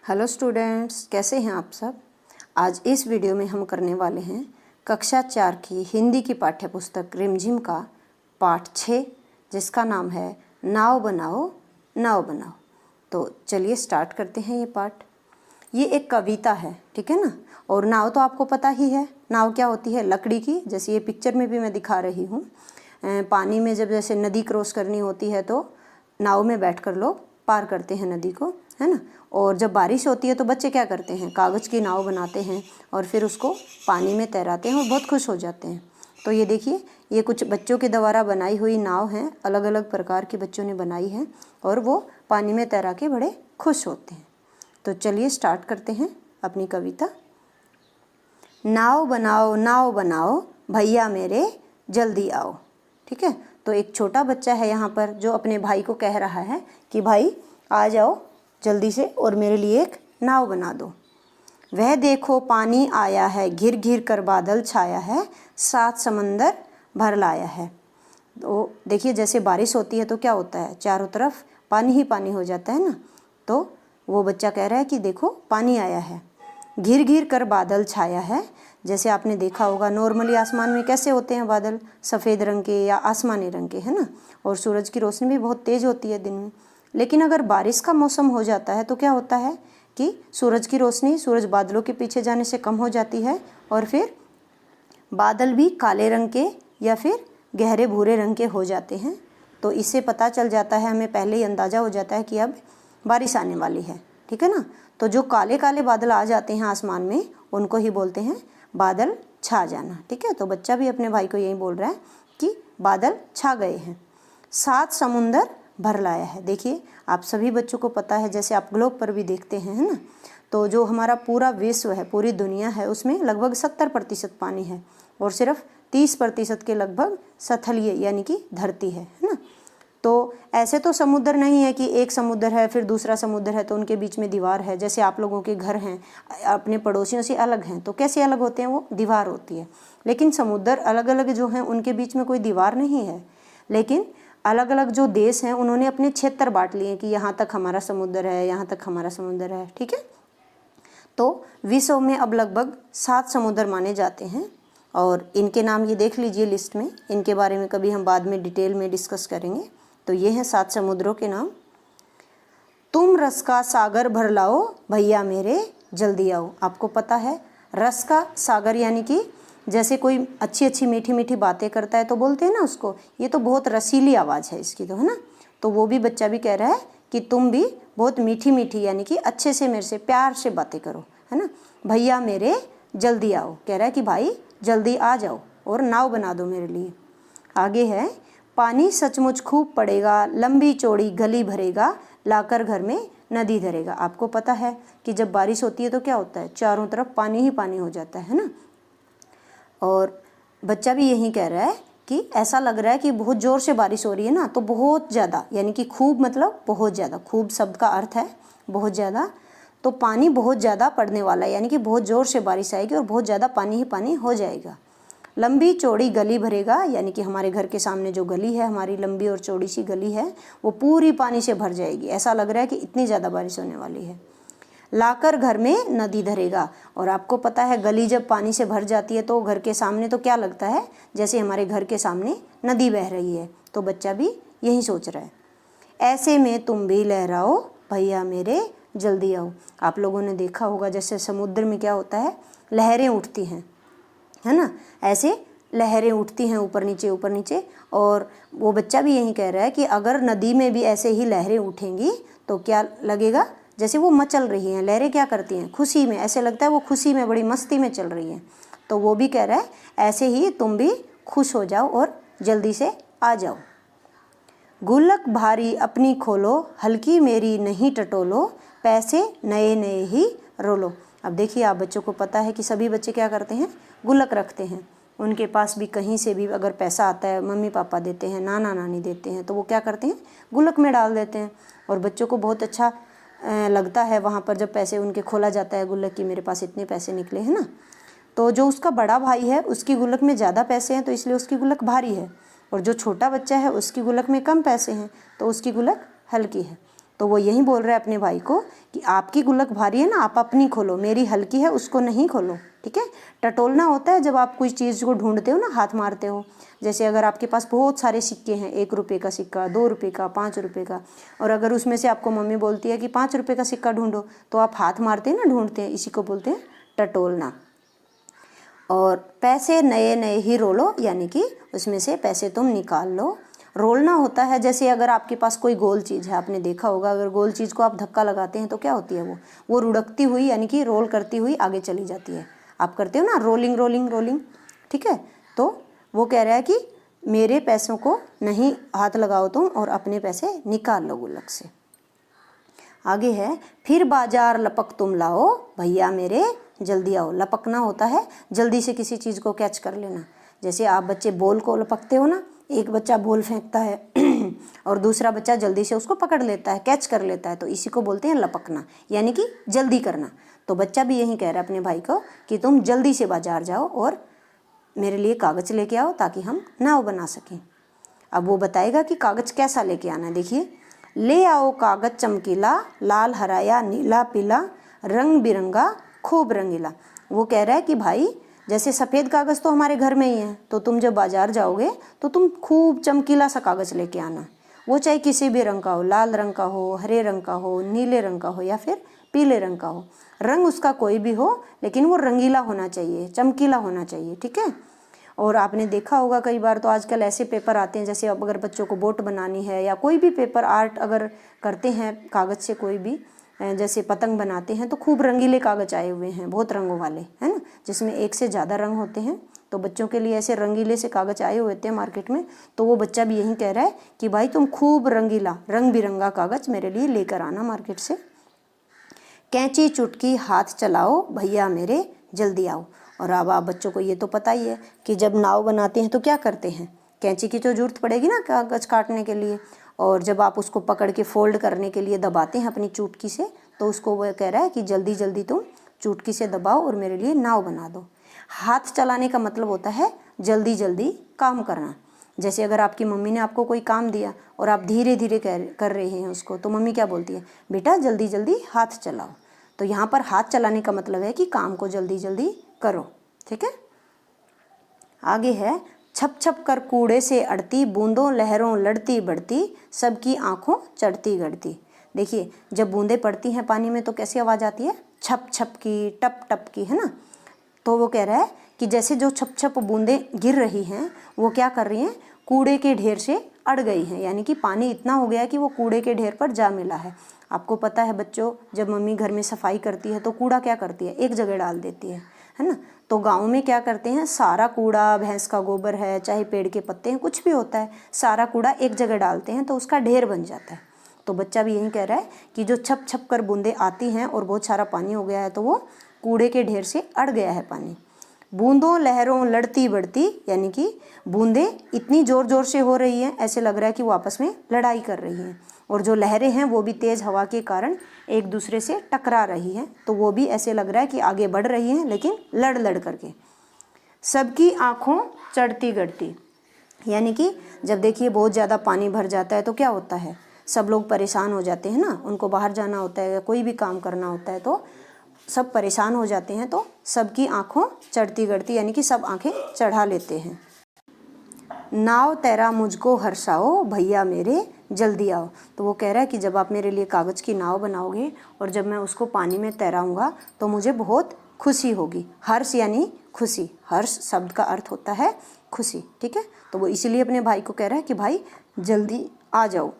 Hello students, कैसे हैं आप सब। आज इस वीडियो में हम करने वाले हैं कक्षा 4 की हिंदी की पाठ्यपुस्तक रिमझिम का पाठ 6, जिसका नाम है नाव बनाओ नाव बनाओ। तो चलिए स्टार्ट करते हैं ये पाठ। ये एक कविता है, ठीक है ना। और नाव तो आपको पता ही है, नाव क्या होती है, लकड़ी की। जैसे ये पिक्चर में भी मैं दिखा रही हूँ, पानी में जब जैसे नदी क्रॉस करनी होती है तो नाव में बैठकर लोग पार करते हैं नदी को, है ना। और जब बारिश होती है तो बच्चे क्या करते हैं, कागज़ की नाव बनाते हैं और फिर उसको पानी में तैराते हैं और बहुत खुश हो जाते हैं। तो ये देखिए, ये कुछ बच्चों के द्वारा बनाई हुई नाव हैं, अलग अलग प्रकार के बच्चों ने बनाई है और वो पानी में तैरा के बड़े खुश होते हैं। तो चलिए स्टार्ट करते हैं अपनी कविता। नाव बनाओ भैया मेरे जल्दी आओ। ठीक है, तो एक छोटा बच्चा है यहाँ पर जो अपने भाई को कह रहा है कि भाई आ जाओ जल्दी से और मेरे लिए एक नाव बना दो। वह देखो पानी आया है, घिर घिर कर बादल छाया है, 7 समंदर भर लाया है। तो देखिए, जैसे बारिश होती है तो क्या होता है, चारों तरफ पानी ही पानी हो जाता है ना। तो वो बच्चा कह रहा है कि देखो पानी आया है, घिर घिर कर बादल छाया है। जैसे आपने देखा होगा नॉर्मली आसमान में कैसे होते हैं बादल, सफ़ेद रंग के या आसमानी रंग के, है ना। और सूरज की रोशनी भी बहुत तेज़ होती है दिन में। लेकिन अगर बारिश का मौसम हो जाता है तो क्या होता है कि सूरज की रोशनी सूरज बादलों के पीछे जाने से कम हो जाती है और फिर बादल भी काले रंग के या फिर गहरे भूरे रंग के हो जाते हैं। तो इससे पता चल जाता है, हमें पहले ही अंदाज़ा हो जाता है कि अब बारिश आने वाली है, ठीक है ना। तो जो काले काले बादल आ जाते हैं आसमान में, उनको ही बोलते हैं बादल छा जाना, ठीक है। तो बच्चा भी अपने भाई को यही बोल रहा है कि बादल छा गए हैं। 7 समुंदर भर लाया है। देखिए, आप सभी बच्चों को पता है, जैसे आप ग्लोब पर भी देखते हैं, है ना। तो जो हमारा पूरा विश्व है, पूरी दुनिया है, उसमें लगभग 70% पानी है और सिर्फ 30% के लगभग सतलीय यानी कि धरती है ना। तो ऐसे तो समुद्र नहीं है कि एक समुद्र है फिर दूसरा समुद्र है तो उनके बीच में दीवार है। जैसे आप लोगों के घर हैं, अपने पड़ोसियों से अलग हैं, तो कैसे अलग होते हैं, वो दीवार होती है। लेकिन समुद्र अलग अलग जो हैं उनके बीच में कोई दीवार नहीं है। लेकिन अलग अलग जो देश हैं उन्होंने अपने क्षेत्र बांट लिए कि यहाँ तक हमारा समुद्र है, यहाँ तक हमारा समुद्र है, ठीक है। तो विश्व में अब लगभग 7 समुद्र माने जाते हैं और इनके नाम ये देख लीजिए लिस्ट में। इनके बारे में कभी हम बाद में डिटेल में डिस्कस करेंगे। तो ये हैं 7 समुद्रों के नाम। तुम रस का सागर भर लाओ भैया मेरे जल्दी आओ। आपको पता है रस का सागर यानी कि जैसे कोई अच्छी अच्छी मीठी मीठी बातें करता है तो बोलते हैं ना उसको, ये तो बहुत रसीली आवाज़ है इसकी, तो है ना। तो वो भी बच्चा भी कह रहा है कि तुम भी बहुत मीठी मीठी यानी कि अच्छे से मेरे से प्यार से बातें करो, है ना। भैया मेरे जल्दी आओ, कह रहा है कि भाई जल्दी आ जाओ और नाव बना दो मेरे लिए। आगे है, पानी सचमुच खूब पड़ेगा, लंबी चौड़ी गली भरेगा, लाकर घर में नदी धरेगा। आपको पता है कि जब बारिश होती है तो क्या होता है, चारों तरफ पानी ही पानी हो जाता है ना। और बच्चा भी यही कह रहा है कि ऐसा लग रहा है कि बहुत ज़ोर से बारिश हो रही है ना। तो बहुत ज़्यादा यानी कि खूब मतलब बहुत ज़्यादा, खूब शब्द का अर्थ है बहुत ज़्यादा। तो पानी बहुत ज़्यादा पड़ने वाला है यानी कि बहुत ज़ोर से बारिश आएगी और बहुत ज़्यादा पानी ही पानी हो जाएगा। लंबी चौड़ी गली भरेगा यानी कि हमारे घर के सामने जो गली है, हमारी लंबी और चौड़ी सी गली है, वो पूरी पानी से भर जाएगी। ऐसा लग रहा है कि इतनी ज़्यादा बारिश होने वाली है। लाकर घर में नदी धरेगा। और आपको पता है गली जब पानी से भर जाती है तो घर के सामने तो क्या लगता है, जैसे हमारे घर के सामने नदी बह रही है। तो बच्चा भी यही सोच रहा है। ऐसे में तुम भी लहराओ भैया मेरे जल्दी आओ। आप लोगों ने देखा होगा जैसे समुद्र में क्या होता है, लहरें उठती हैं, है ना। ऐसे लहरें उठती हैं ऊपर नीचे। और वो बच्चा भी यही कह रहा है कि अगर नदी में भी ऐसे ही लहरें उठेंगी तो क्या लगेगा, जैसे वो मचल रही हैं। लहरें क्या करती हैं, खुशी में, ऐसे लगता है वो खुशी में बड़ी मस्ती में चल रही हैं। तो वो भी कह रहा है ऐसे ही तुम भी खुश हो जाओ और जल्दी से आ जाओ। गुल्लक भारी अपनी खोलो, हल्की मेरी नहीं टटोलो, पैसे नए नए ही रोलो। अब देखिए, आप बच्चों को पता है कि सभी बच्चे क्या करते हैं, गुल्लक रखते हैं। उनके पास भी कहीं से भी अगर पैसा आता है, मम्मी पापा देते हैं, नाना नानी देते हैं, तो वो क्या करते हैं, गुल्लक में डाल देते हैं। और बच्चों को बहुत अच्छा लगता है वहाँ पर जब पैसे उनके खोला जाता है गुल्लक की, मेरे पास इतने पैसे निकले, है ना। तो जो उसका बड़ा भाई है उसकी गुल्लक में ज़्यादा पैसे हैं तो इसलिए उसकी गुल्लक भारी है, और जो छोटा बच्चा है उसकी गुल्लक में कम पैसे हैं तो उसकी गुल्लक हल्की है। तो तो वो यही बोल रहा है अपने भाई को कि आपकी गुल्लक भारी है ना, आप अपनी खोलो, मेरी हल्की है उसको नहीं खोलो। ठीक है। टटोलना होता है जब आप कोई चीज़ को ढूंढते हो ना, हाथ मारते हो। जैसे अगर आपके पास बहुत सारे सिक्के हैं, 1 रुपये का सिक्का, 2 रुपये का, 5 रुपये का, और अगर उसमें से आपको मम्मी बोलती है कि 5 रुपये का सिक्का ढूंढो, तो आप हाथ मारते हैं ना, ढूंढते हैं, इसी को बोलते हैं टटोलना। और पैसे नए नए ही रोलो, यानी कि उसमें से पैसे तुम निकाल लो। रोलना होता है जैसे अगर आपके पास कोई गोल चीज़ है, आपने देखा होगा अगर गोल चीज़ को आप धक्का लगाते हैं तो क्या होती है, वो रुढ़कती हुई यानी कि रोल करती हुई आगे चली जाती है। आप करते हो ना रोलिंग रोलिंग रोलिंग। ठीक है। तो वो कह रहा है कि मेरे पैसों को नहीं हाथ लगाओ तुम और अपने पैसे निकाल लो गुल्लक से। आगे है, फिर बाजार लपक तुम लाओ, भैया मेरे जल्दी आओ। लपकना होता है जल्दी से किसी चीज़ को कैच कर लेना। जैसे आप बच्चे बॉल को लपकते हो ना, एक बच्चा बॉल फेंकता है और दूसरा बच्चा जल्दी से उसको पकड़ लेता है, कैच कर लेता है, तो इसी को बोलते हैं लपकना, यानी कि जल्दी करना। तो बच्चा भी यही कह रहा है अपने भाई को कि तुम जल्दी से बाजार जाओ और मेरे लिए कागज़ लेके आओ ताकि हम नाव बना सकें। अब वो बताएगा कि कागज़ कैसा लेके आना है। देखिए, ले आओ कागज़ चमकीला, लाल हरा या नीला पीला, रंग बिरंगा खूब रंगीला। वो कह रहा है कि भाई जैसे सफ़ेद कागज़ तो हमारे घर में ही है, तो तुम जब बाज़ार जाओगे तो तुम खूब चमकीला सा कागज़ लेके आना। वो चाहे किसी भी रंग का हो, लाल रंग का हो, हरे रंग का हो, नीले रंग का हो या फिर पीले रंग का हो। रंग उसका कोई भी हो, लेकिन वो रंगीला होना चाहिए, चमकीला होना चाहिए। ठीक है। और आपने देखा होगा कई बार तो आजकल ऐसे पेपर आते हैं, जैसे अब अगर बच्चों को बोट बनानी है या कोई भी पेपर आर्ट अगर करते हैं कागज़ से, कोई भी जैसे पतंग बनाते हैं, तो खूब रंगीले कागज़ आए हुए हैं, बहुत रंगों वाले, है ना, जिसमें एक से ज़्यादा रंग होते हैं। तो बच्चों के लिए ऐसे रंगीले से कागज़ आए हुए थे मार्केट में। तो वो बच्चा भी यही कह रहा है कि भाई तुम खूब रंगीला रंग बिरंगा कागज़ मेरे लिए लेकर आना मार्केट से। कैंची चुटकी हाथ चलाओ, भैया मेरे जल्दी आओ। और अब आप बच्चों को ये तो पता ही है कि जब नाव बनाते हैं तो क्या करते हैं, कैंची की तो जरूरत पड़ेगी ना कागज़ काटने के लिए। और जब आप उसको पकड़ के फोल्ड करने के लिए दबाते हैं अपनी चुटकी से, तो उसको वो कह रहा है कि जल्दी जल्दी तुम चुटकी से दबाओ और मेरे लिए नाव बना दो। हाथ चलाने का मतलब होता है जल्दी जल्दी काम करना। जैसे अगर आपकी मम्मी ने आपको कोई काम दिया और आप धीरे धीरे कर रहे हैं उसको, तो मम्मी क्या बोलती है, बेटा जल्दी जल्दी हाथ चलाओ। तो यहाँ पर हाथ चलाने का मतलब है कि काम को जल्दी जल्दी करो। ठीक है। आगे है, छप छप कर कूड़े से अड़ती, बूंदों लहरों लड़ती बढ़ती, सबकी आंखों चढ़ती गढ़ती। देखिए, जब बूंदें पड़ती हैं पानी में तो कैसी आवाज़ आती है, छप छप की, टप टप की, है ना। तो वो कह रहा है कि जैसे जो छप छप बूंदें गिर रही हैं, वो क्या कर रही हैं, कूड़े के ढेर से अड़ गई हैं, यानी कि पानी इतना हो गया है कि वो कूड़े के ढेर पर जा मिला है। आपको पता है बच्चों, जब मम्मी घर में सफाई करती है तो कूड़ा क्या करती है, एक जगह डाल देती है ना। तो गाँव में क्या करते हैं, सारा कूड़ा, भैंस का गोबर है, चाहे पेड़ के पत्ते हैं, कुछ भी होता है, सारा कूड़ा एक जगह डालते हैं तो उसका ढेर बन जाता है। तो बच्चा भी यही कह रहा है कि जो छप छप कर बूंदें आती हैं और बहुत सारा पानी हो गया है, तो वो कूड़े के ढेर से अड़ गया है पानी। बूंदों लहरों लड़ती बढ़ती, यानी कि बूंदें इतनी ज़ोर ज़ोर से हो रही हैं, ऐसे लग रहा है कि वो आपस में लड़ाई कर रही हैं। और जो लहरें हैं वो भी तेज़ हवा के कारण एक दूसरे से टकरा रही हैं, तो वो भी ऐसे लग रहा है कि आगे बढ़ रही हैं, लेकिन लड़ लड़ करके। सबकी आँखों चढ़ती गढ़ती, यानी कि जब देखिए बहुत ज़्यादा पानी भर जाता है तो क्या होता है, सब लोग परेशान हो जाते हैं ना, उनको बाहर जाना होता है या कोई भी काम करना होता है तो सब परेशान हो जाते हैं। तो सबकी आंखों चढ़ती गढ़ती, यानी कि सब आंखें चढ़ा लेते हैं। नाव तैरा मुझको हर्षाओ, भैया मेरे जल्दी आओ। तो वो कह रहा है कि जब आप मेरे लिए कागज़ की नाव बनाओगे और जब मैं उसको पानी में तैराऊँगा तो मुझे बहुत खुशी होगी। हर्ष यानी खुशी, हर्ष शब्द का अर्थ होता है खुशी। ठीक है। तो वो इसीलिए अपने भाई को कह रहा है कि भाई जल्दी आ जाओ।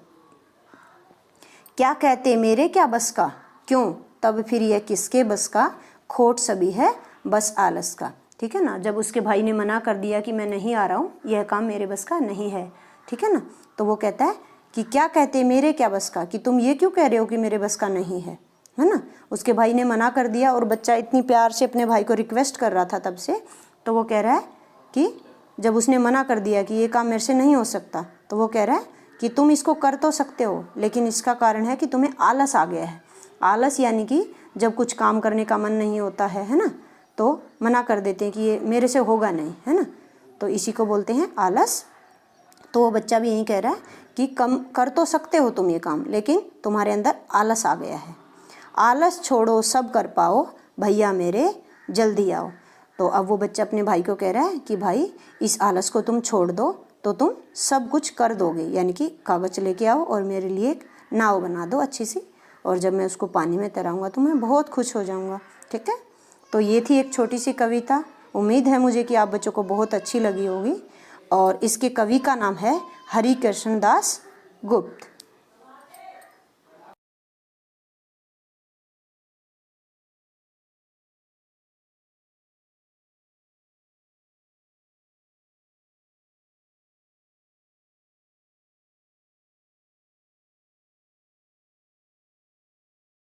क्या कहते मेरे क्या बस का, क्यों तब फिर यह किसके बस का, खोट सभी है बस आलस का। ठीक है ना। जब उसके भाई ने मना कर दिया कि मैं नहीं आ रहा हूँ, यह काम मेरे बस का नहीं है, ठीक है ना, तो वो कहता है कि क्या कहते मेरे क्या बस का, कि तुम ये क्यों कह रहे हो कि मेरे बस का नहीं है ना। उसके भाई ने मना कर दिया और बच्चा इतनी प्यार से अपने भाई को रिक्वेस्ट कर रहा था तब से, तो वो कह रहा है कि जब उसने मना कर दिया कि ये काम मेरे से नहीं हो सकता, तो वो कह रहा है कि तुम इसको कर तो सकते हो, लेकिन इसका कारण है कि तुम्हें आलस आ गया है। आलस यानी कि जब कुछ काम करने का मन नहीं होता है ना, तो मना कर देते हैं कि ये मेरे से होगा नहीं, है ना, तो इसी को बोलते हैं आलस। तो वो बच्चा भी यही कह रहा है कि कम कर तो सकते हो तुम ये काम, लेकिन तुम्हारे अंदर आलस आ गया है। आलस छोड़ो सब कर पाओ, भैया मेरे जल्दी आओ। तो अब वो बच्चा अपने भाई को कह रहा है कि भाई इस आलस को तुम छोड़ दो तो तुम सब कुछ कर दोगे, यानी कि कागज़ लेके आओ और मेरे लिए एक नाव बना दो अच्छी सी, और जब मैं उसको पानी में तैराऊँगा तो मैं बहुत खुश हो जाऊँगा। ठीक है, तो ये थी एक छोटी सी कविता। उम्मीद है मुझे कि आप बच्चों को बहुत अच्छी लगी होगी। और इसके कवि का नाम है हरिकृष्ण दास गुप्त।